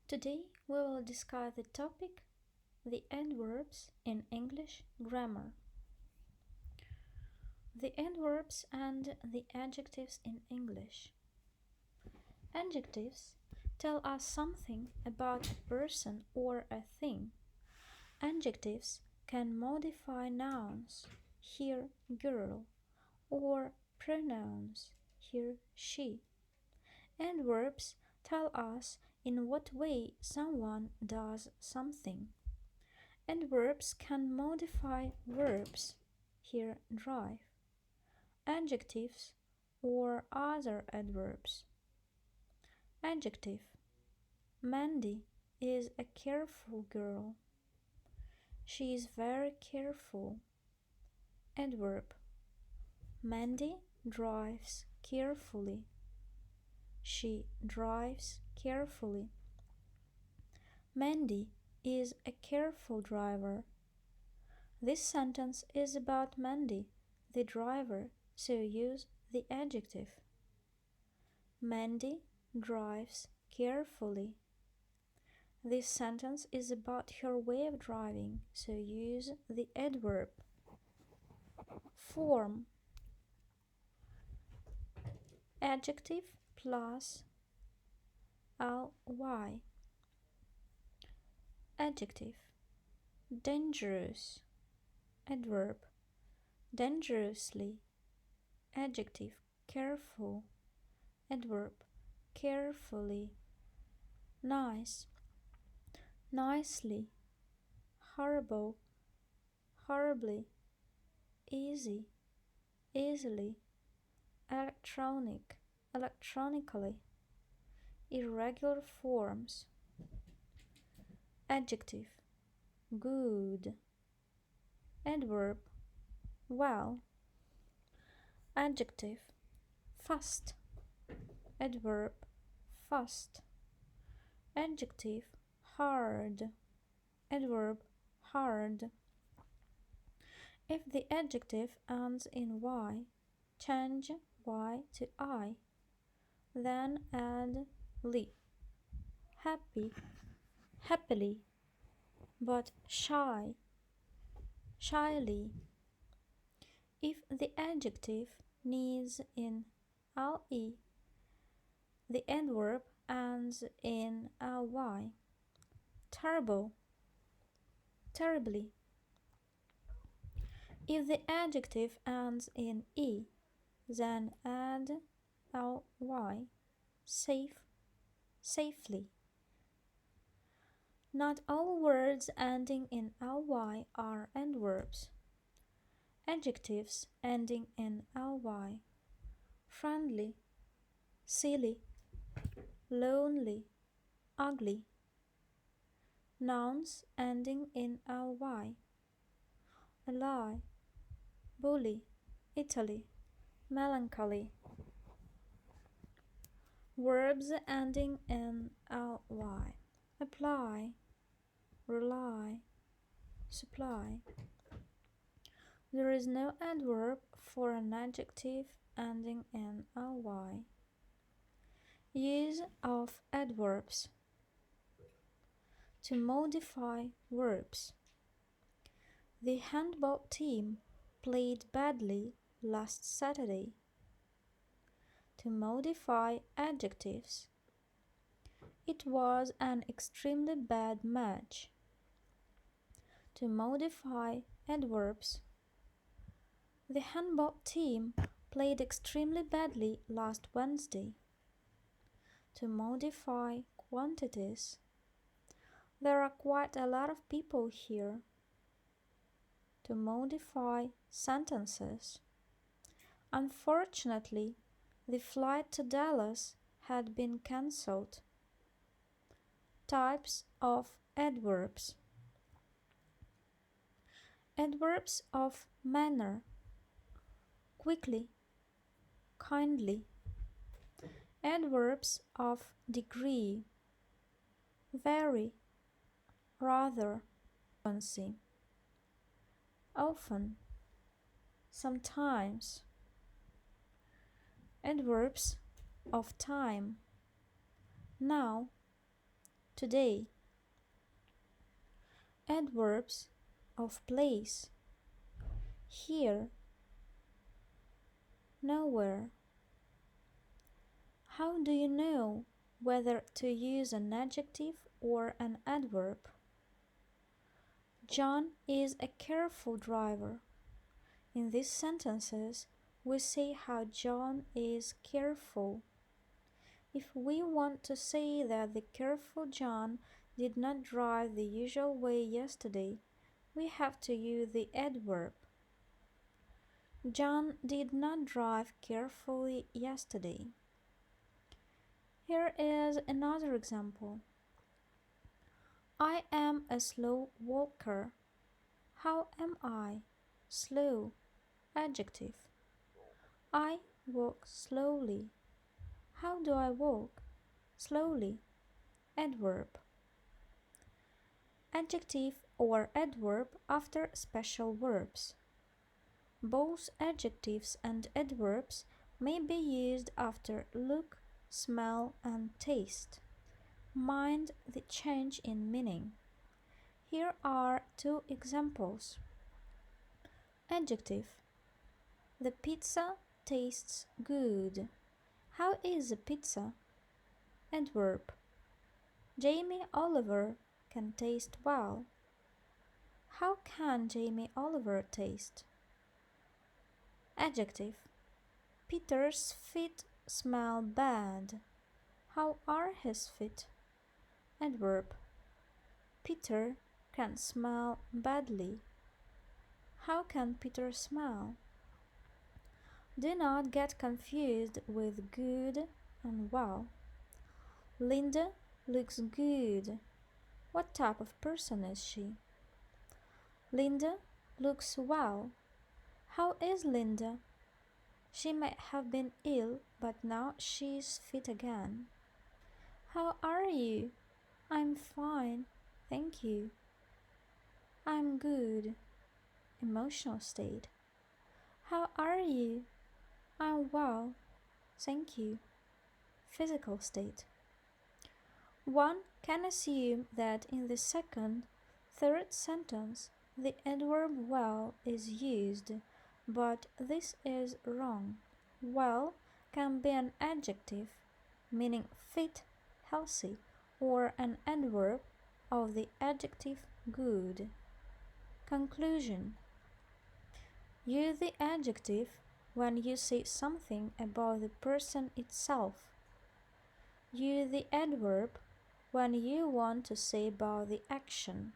Today we will discuss the topic the adverbs in English grammar. The adverbs and the adjectives in English. Adjectives tell us something about a person or a thing. Adjectives can modify nouns, here girl, or pronouns, here she. Adverbs tell us in what way someone does something. Adverbs can modify verbs, here drive, adjectives, or other adverbs. Adjective: Mandy is a careful girl. She is very careful. Adverb: Mandy drives carefully. She drives carefully. Mandy is a careful driver. This sentence is about Mandy, the driver, so use the adjective. Mandy drives carefully. This sentence is about her way of driving, so use the adverb. Form: Adjective plus ly. Adjective: Dangerous. Adverb: Dangerously. Adjective: Careful. Adverb: Carefully. Nice: Nicely. Horrible: Horribly. Easy: Easily. Electronic: Electronically. Irregular forms. Adjective: Good. Adverb: Well. Adjective: Fast. Adverb: Fast. Adjective: Hard. Adverb: Hard. If the adjective ends in y, change y to I. Then add ly. Happy: Happily. But shy: Shyly. If the adjective needs in le, the adverb ends in ly. Terrible: Terribly. If the adjective ends in e, then add ly. Safe: Safely. Not all words ending in ly are adverbs. Adjectives ending in ly: friendly, silly, lonely, ugly. Nouns ending in ly: ally, bully, Italy, melancholy. Verbs ending in ly: apply, rely, supply. There is no adverb for an adjective ending in ly. Use of adverbs: to modify verbs. The handball team played badly last Saturday. To modify adjectives: It was an extremely bad match. To modify adverbs: The handball team played extremely badly last Wednesday. To modify quantities: There are quite a lot of people here. To modify sentences: Unfortunately, the flight to Dallas had been cancelled. Types of adverbs: Adverbs of manner: quickly, kindly. Adverbs of degree: very, rather, frequency, often, sometimes. Adverbs of time: now, today. Adverbs of place: here, nowhere. How do you know whether to use an adjective or an adverb? John is a careful driver. In these sentences, we say how John is careful. If we want to say that the careful John did not drive the usual way yesterday, we have to use the adverb. John did not drive carefully yesterday. Here is another example. I am a slow walker. How am I? Slow. Adjective. I walk slowly. How do I walk? Slowly. Adverb. Adjective or adverb after special verbs. Both adjectives and adverbs may be used after look, smell, and taste. Mind the change in meaning. Here are two examples. Adjective. The pizza tastes good. How is the pizza? Adverb. Jamie Oliver can taste well. How can Jamie Oliver taste? Adjective. Peter's feet smell bad. How are his feet? Adverb. Peter can smell badly. How can Peter smell? Do not get confused with good and well. Linda looks good. What type of person is she? Linda looks well. How is Linda? She may have been ill, but now she is fit again. How are you? I'm fine, thank you. I'm good. Emotional state. How are you? I'm well, thank you. Physical state. One can assume that in the second, third sentence the adverb well is used, but this is wrong. Well can be an adjective, meaning fit, healthy, or an adverb of the adjective good. Conclusion. Use the adjective when you say something about the person itself. Use the adverb when you want to say about the action.